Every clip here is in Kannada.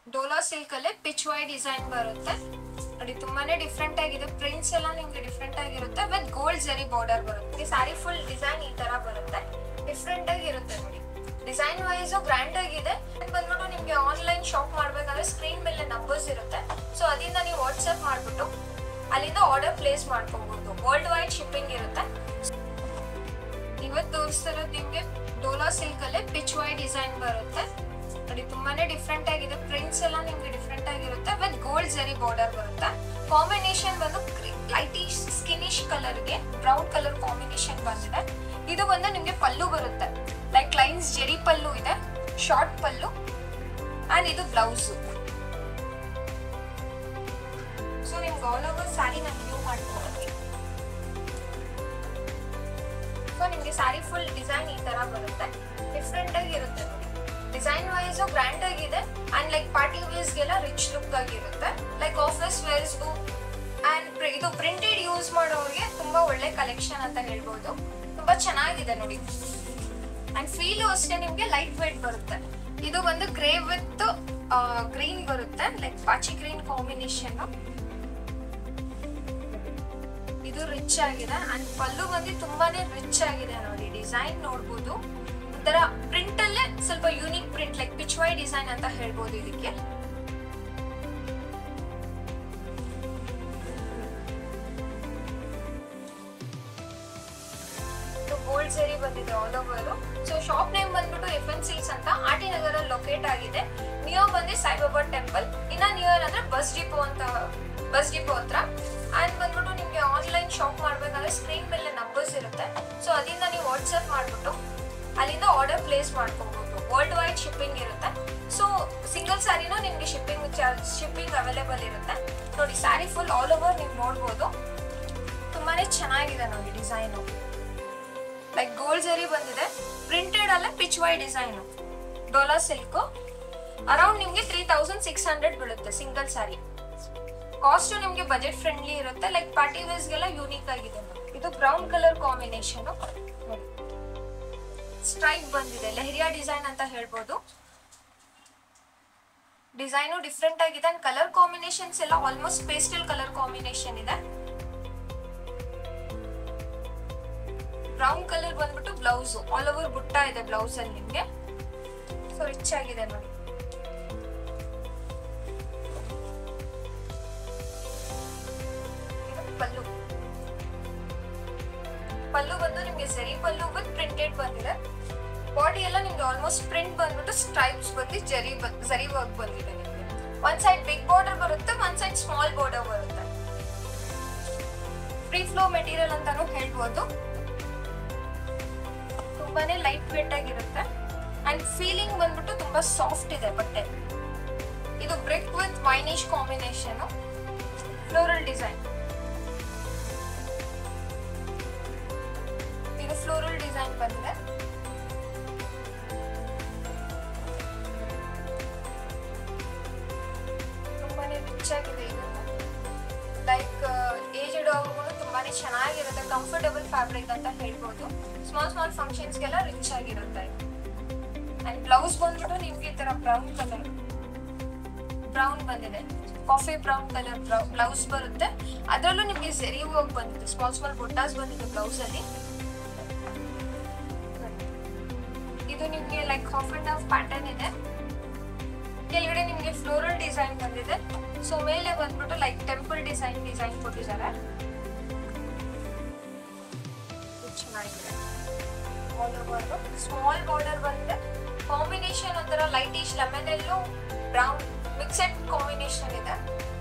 ಡೋಲಾ ಸಿಲ್ಕ್ ಅಲ್ಲಿ ಪಿಚ್ ವೈ ಡಿಸೈನ್ ಬರುತ್ತೆ ನೋಡಿ, ತುಂಬಾನೇ ಡಿಫ್ರೆಂಟ್ ಆಗಿದೆ. ಪ್ರಿಂಟ್ಸ್ ಎಲ್ಲ ನಿಮ್ಗೆ ಡಿಫ್ರೆಂಟ್ ಆಗಿರುತ್ತೆ ವಿತ್ ಗೋಲ್ಡ್ ಜರಿ ಬಾರ್ಡರ್ ಬರುತ್ತೆ. ಸ್ಯಾರಿ ಫುಲ್ ಡಿಸೈನ್ ಈ ತರ ಬರುತ್ತೆ, ಡಿಫ್ರೆಂಟ್ ಆಗಿರುತ್ತೆ ನೋಡಿ. ಡಿಸೈನ್ ವೈಸ್ ಗ್ರ್ಯಾಂಡ್ ಆಗಿದೆ. ಬಂದ್ಬಿಟ್ಟು ನಿಮ್ಗೆ ಆನ್ಲೈನ್ ಶಾಪ್ ಮಾಡ್ಬೇಕಂದ್ರೆ ಸ್ಕ್ರೀನ್ ಮೇಲೆ ನಂಬರ್ಸ್ ಇರುತ್ತೆ. ಸೊ ಅದರಿಂದ ನೀವು ವಾಟ್ಸ್ಆಪ್ ಮಾಡ್ಬಿಟ್ಟು ಅಲ್ಲಿಂದ ಆರ್ಡರ್ ಪ್ಲೇಸ್ ಮಾಡ್ಕೋಬಹುದು. ವರ್ಲ್ಡ್ ವೈಡ್ ಶಿಪ್ಪಿಂಗ್ ಇರುತ್ತೆ. ಇವತ್ತು ತೋರಿಸ್ತಿರೋದು ನಿಮ್ಗೆ ಡೋಲಾ ಸಿಲ್ಕ್ ಅಲ್ಲಿ ಪಿಚ್ ವೈ ಡಿಸೈನ್ ಬರುತ್ತೆ ನೋಡಿ, ತುಂಬಾನೇ ಡಿಫ್ರೆಂಟ್ ಆಗಿದೆ. ಪ್ರಿಂಟ್ಸ್ ಎಲ್ಲ ನಿಮ್ಗೆ ಡಿಫ್ರೆಂಟ್ ಆಗಿರುತ್ತೆ ವಿತ್ ಗೋಲ್ಡ್ ಜರಿ ಬಾರ್ಡರ್ ಬರುತ್ತೆ. ಕಾಂಬಿನೇಷನ್ ಬಂದು ಲೈಟಿಶ್ ಸ್ಕಿನಿಶ್ ಕಲರ್ಗೆ ಬ್ರೌನ್ ಕಲರ್ ಕಾಂಬಿನೇಷನ್ ಬಂದಿದೆ. ಇದು ಬಂದು ನಿಮ್ಗೆ ಪಲ್ಲು ಬರುತ್ತೆ, ಲೈಕ್ ಲೈನ್ಸ್ ಜರಿ ಪಲ್ಲು ಇದೆ, ಶಾರ್ಟ್ ಪಲ್ಲು ಅಂಡ್ ಇದು ಬ್ಲೌಸ್. ಸೊ ನಿಮ್ಗೆ ಆಲ್ ಓವರ್ ಸ್ಯಾರಿ ನಾನು ವ್ಯೂ ಮಾಡ್ಕೊಡ್ತೀನಿ. ಸೊ ನಿಮ್ಗೆ ಸ್ಯಾರಿ ಫುಲ್ ಡಿಸೈನ್ ಈ ತರ ಬರುತ್ತೆ, ಡಿಫ್ರೆಂಟ್ ಆಗಿರುತ್ತೆ ನೋಡಿ. ಡಿಸೈನ್ ವೈಸ್ ಗ್ರ್ಯಾಂಡ್ ಆಗಿದೆ ಅಂಡ್ ಲೈಕ್ ಪಾರ್ಟಿ ವೇರ್ಸ್ಗೆಲ್ಲ ರಿಚ್ ಲುಕ್ ಆಗಿರುತ್ತೆ. ಲೈಕ್ ಆಫೀಸ್ ವೇರ್ಸ್ಗೂ ಅಂಡ್ ಇದು ಪ್ರಿಂಟೆಡ್ ಯೂಸ್ ಮಾಡೋರಿಗೆ ತುಂಬಾ ಒಳ್ಳೆ ಕಲೆಕ್ಷನ್ ಅಂತ ಹೇಳ್ಬೋದು. ತುಂಬಾ ಚೆನ್ನಾಗಿದೆ ನೋಡಿ. ಅಂಡ್ ಫೀಲು ಅಷ್ಟೇ ನಿಮ್ಗೆ ಲೈಟ್ ವೇಟ್ ಬರುತ್ತೆ. ಇದು ಒಂದು ಗ್ರೇ ವಿತ್ ಗ್ರೀನ್ ಬರುತ್ತೆ, ಲೈಕ್ ಪಾಚಿ ಗ್ರೀನ್ ಕಾಂಬಿನೇಷನ್. ಇದು ರಿಚ್ ಆಗಿದೆ ಅಂಡ್ ಪಲ್ಲು ಬಂದು ತುಂಬಾನೇ ರಿಚ್ ಆಗಿದೆ ನೋಡಿ. ಡಿಸೈನ್ ನೋಡ್ಬೋದು, ಒಂಥರ ಪ್ರಿಂಟ್ ಅಲ್ಲೇ ಸ್ವಲ್ಪ unique print, like Pichwai design ಅಂತ ಹೇಳ್ಬೋದು ಇದಕ್ಕೆ. ಗೋಲ್ಡ್ ಸರಿ ಬಂದಿದೆ all over. So shop name ಬಂದ್ಬಿಟ್ಟು FN ಸಿಲ್ಕ್ಸ್ ಅಂತ ಆರ್ಟಿ ನಗರ ಲೊಕೇಟ್ ಆಗಿದೆ. ನಿಯರ್ ಬಂದು ಸಾಯಿಬಾಬಾ ಟೆಂಪಲ್, ಇನ್ನ ನಿಯರ್ ಅಂದ್ರೆ ಬಸ್ ಡಿಪೋ ಹತ್ರ. ಅಂಡ್ ಬಂದ್ಬಿಟ್ಟು ನಿಮ್ಗೆ ಆನ್ಲೈನ್ ಶಾಪ್ ಮಾಡ್ಬೇಕಂದ್ರೆ ಸ್ಕ್ರೀನ್ ಮೇಲೆ ನಂಬರ್ಸ್ ಇರುತ್ತೆ. ಸೊ ಅದರಿಂದ ನೀವು ವಾಟ್ಸ್ಆಪ್ ಮಾಡ್ಬಿಟ್ಟು ಅಲ್ಲಿಂದ ಆರ್ಡರ್ ಪ್ಲೇಸ್ ಮಾಡ್ಕೋಬಹುದು. ವರ್ಲ್ಡ್ ವೈಡ್ ಶಿಪ್ಪಿಂಗ್ ಇರುತ್ತೆ. ಸೊ ಸಿಂಗಲ್ ಸ್ಯಾರಿನೂ ನಿಮ್ಗೆ ಶಿಪ್ಪಿಂಗ್ ಅವೈಲೇಬಲ್ ಇರುತ್ತೆ ನೋಡಿ. ಸ್ಯಾರಿ ಫುಲ್ ಆಲ್ ಓವರ್ ನೀವು ನೋಡ್ಬೋದು, ತುಂಬಾನೇ ಚೆನ್ನಾಗಿದೆ ನೋಡಿ ಡಿಸೈನು. ಲೈಕ್ ಗೋಲ್ಡ್ ಜರಿ ಬಂದಿದೆ, ಪ್ರಿಂಟೆಡ್ ಅಲ್ಲೇ Pichwai design. Dola silk around ನಿಮ್ಗೆ 3600 ಬೀಳುತ್ತೆ ಸಿಂಗಲ್ ಸ್ಯಾರಿ. ಕಾಸ್ಟ್ ನಿಮ್ಗೆ ಬಜೆಟ್ ಫ್ರೆಂಡ್ಲಿ ಇರುತ್ತೆ. ಲೈಕ್ ಪಾರ್ಟಿ ವೇರ್ಸ್ಗೆಲ್ಲ ಯೂನಿಕ್ ಆಗಿದೆ. ಇದು ಬ್ರೌನ್ ಕಲರ್ ಕಾಂಬಿನೇಷನ್, ಸ್ಟ್ರೈಪ್ ಬಂದಿದೆ, ಲೆಹರಿಯಾ ಡಿಸೈನ್ ಅಂತ ಹೇಳ್ಬೋದು. ಡಿಸೈನು ಡಿಫ್ರೆಂಟ್ ಆಗಿದೆ ಅಂಡ್ ಕಲರ್ ಕಾಂಬಿನೇಷನ್ಸ್ ಎಲ್ಲ ಆಲ್ಮೋಸ್ಟ್ ಪೇಸ್ಟಲ್ ಕಲರ್ ಕಾಂಬಿನೇಷನ್ ಇದೆ. ಬ್ರೌನ್ ಕಲರ್ ಬಂದ್ಬಿಟ್ಟು ಬ್ಲೌಸ್ ಆಲ್ ಓವರ್ ಬುಟ್ಟ ಇದೆ ಬ್ಲೌಸ್ ಅಲ್ಲಿ ನಿಮ್ಗೆ. ಸೊ ರಿಚ್ ಆಗಿದೆ ನೋಡಿ. ಪಲ್ಲು ಬಂದು ನಿಮ್ಗೆ ಜರಿ ಪಲ್ಲು ವಿತ್ ಪ್ರಿಂಟೆಡ್ ಬಂದಿದೆ. ಬಾಡಿ ಎಲ್ಲ ನಿಮ್ಗೆ ಆಲ್ಮೋಸ್ಟ್ ಪ್ರಿಂಟ್ ಬಂದ್ಬಿಟ್ಟು ಸ್ಟ್ರೈಪ್ಸ್ ಬಂದು ಜರಿ ವರ್ಕ್ ಬಂದಿದೆ ನಿಮ್ಗೆ. ಒಂದ್ ಸೈಡ್ ಬಿಗ್ ಬಾರ್ಡರ್ ಬರುತ್ತೆ, ಒಂದ್ ಸೈಡ್ ಸ್ಮಾಲ್ ಬಾರ್ಡರ್ ಬರುತ್ತೆ. ಫ್ರೀ ಫ್ಲೋ ಮೆಟೀರಿಯಲ್ ಅಂತಾನು ಹೇಳ್ಬೋದು. ತುಂಬಾನೇ ಲೈಟ್ ವೇಟ್ ಆಗಿರುತ್ತೆ ಅಂಡ್ ಫೀಲಿಂಗ್ ಬಂದ್ಬಿಟ್ಟು ತುಂಬಾ ಸಾಫ್ಟ್ ಇದೆ ಬಟ್ಟೆ. ಇದು ಬ್ರಿಕ್ ವಿತ್ ವೈನಿಶ್ ಕಾಂಬಿನೇಷನ್, ಫ್ಲೋರಲ್ ಡಿಸೈನ್. ಇದು ಫ್ಲೋರಲ್ ಡಿಸೈನ್ ಬಂದಿದೆ. ತುಂಬಾನೇ ರಿಚ್ ಆಗಿದೆ. ಇದು ಲೈಕ್ ಏಜ್ಡ್ ಅವ್ರಿಗೂ ತುಂಬಾನೇ ಚೆನ್ನಾಗಿರುತ್ತೆ. ಕಂಫರ್ಟಬಲ್ ಫ್ಯಾಬ್ರಿಕ್ ಅಂತ ಹೇಳ್ಬೋದು. ಸ್ಮಾಲ್ ಫಂಕ್ಷನ್ಸ್ಗೆಲ್ಲ ರಿಚ್ ಆಗಿರುತ್ತೆ. ಅಂಡ್ ಬ್ಲೌಸ್ ಬಂದ್ಬಿಟ್ಟು ನಿಮ್ಗೆ ಈ ತರ ಬ್ರೌನ್ ಬಂದಿದೆ, ಕಾಫಿ ಬ್ರೌನ್ ಕಲರ್ ಬ್ಲೌಸ್ ಬರುತ್ತೆ. ಅದರಲ್ಲೂ ನಿಮ್ಗೆ ಜರಿ ವರ್ಕ್ ಬಂದಿದೆ, ಸ್ಮಾಲ್ ಬುಟ್ಟಾಸ್ ಬಂದಿದೆ ಬ್ಲೌಸ್ ಅಲ್ಲಿ. ಇದು ನಿಮ್ಗೆ like half and half pattern ಇದೆ. ಕೆಳಗಡೆ ನಿಮ್ಗೆ ಫ್ಲೋರಲ್ ಡಿಸೈನ್ ಬಂದಿದೆ. ಸೊ ಮೇಲೆ ಬಂದ್ಬಿಟ್ಟು ಲೈಕ್ ಟೆಂಪಲ್ ಡಿಸೈನ್ ಕೊಟ್ಟಿದ್ದಾರೆ. ಚೆನ್ನಾಗಿದೆ. ಆಲ್ ಓವರ್ ಸ್ಮಾಲ್ ಬಾರ್ಡರ್ ಬಂದಿದೆ. ಕಾಂಬಿನೇಷನ್ ಒಂಥರ ಲೈಟಿಶ್ ಲೆಮನ್ ಎಲ್ಲೋ ಬ್ರೌನ್ ಮಿಕ್ಸೆಡ್ ಕಾಂಬಿನೇಷನ್ ಇದೆ.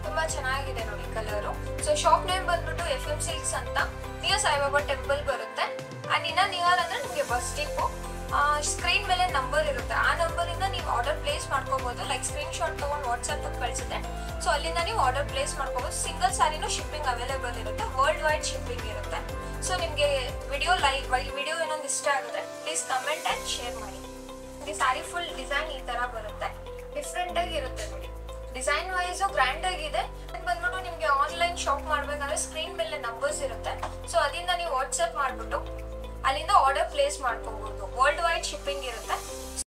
ತುಂಬಾ ಚೆನ್ನಾಗಿದೆ ನೋಡಿ ಕಲರು. ಸೊ ಶಾಪ್ ನೇಮ್ ಬಂದ್ಬಿಟ್ಟು FM ಸಿಲ್ಕ್ಸ್ ಅಂತ, ನಿಯರ್ ಸಾಯಿಬಾಬಾ ಟೆಂಪಲ್ ಬರುತ್ತೆ. ಅಂಡ್ ಇನ್ನ ನಿಯರ್ ಅಂದ್ರೆ ನಿಮ್ಗೆ ಬಸ್ ಡಿಪೋ. ಸ್ಕ್ರೀನ್ ಮೇಲೆ ನಂಬರ್ ಇರುತ್ತೆ, ಆ ನಂಬರ್ ಇಂದ ನೀವು ಆರ್ಡರ್ ಪ್ಲೇಸ್ ಮಾಡ್ಕೋಬಹುದು. ಲೈಕ್ ಸ್ಕ್ರೀನ್ ಶಾಟ್ ತಗೊಂಡು ವಾಟ್ಸ್ಆಪ್ ಕಳಿಸುತ್ತೆ. ಸೊ ಅಲ್ಲಿಂದ ನೀವು ಆರ್ಡರ್ ಪ್ಲೇಸ್ ಮಾಡ್ಕೋಬಹುದು. ಸಿಂಗಲ್ ಸ್ಯಾರಿನೂ ಶಿಪ್ಪಿಂಗ್ ಅವೈಲೇಬಲ್ ಇರುತ್ತೆ, ವರ್ಲ್ಡ್ ವೈಡ್ ಶಿಪ್ಪಿಂಗ್ ಇರುತ್ತೆ. ಸೊ ನಿಮಗೆ ವಿಡಿಯೋ ಏನೊಂದು ಇಷ್ಟ ಆಗುತ್ತೆ ಪ್ಲೀಸ್ ಕಮೆಂಟ್ ಅಂಡ್ ಶೇರ್ ಮಾಡಿ. ಈ ಸ್ಯಾರಿ ಫುಲ್ ಡಿಸೈನ್ ಈ ತರ ಬರುತ್ತೆ, ಡಿಫ್ರೆಂಟ್ ಆಗಿ ಇರುತ್ತೆ ನೋಡಿ. ಡಿಸೈನ್ ವೈಸ್ ಗ್ರ್ಯಾಂಡ್ ಆಗಿದೆ. ಬಂದ್ಬಿಟ್ಟು ನಿಮ್ಗೆ ಆನ್ಲೈನ್ ಶಾಪ್ ಮಾಡ್ಬೇಕಂದ್ರೆ ಸ್ಕ್ರೀನ್ ಮೇಲೆ ನಂಬರ್ಸ್ ಇರುತ್ತೆ. ಸೊ ಅದರಿಂದ ನೀವು ವಾಟ್ಸ್ಆಪ್ ಮಾಡ್ಬಿಟ್ಟು ಅಲ್ಲಿಂದ ಆರ್ಡರ್ ಪ್ಲೇಸ್ ಮಾಡ್ಕೋಬಹುದು. ವರ್ಲ್ಡ್ ವೈಡ್ ಶಿಪ್ಪಿಂಗ್ ಇರುತ್ತೆ.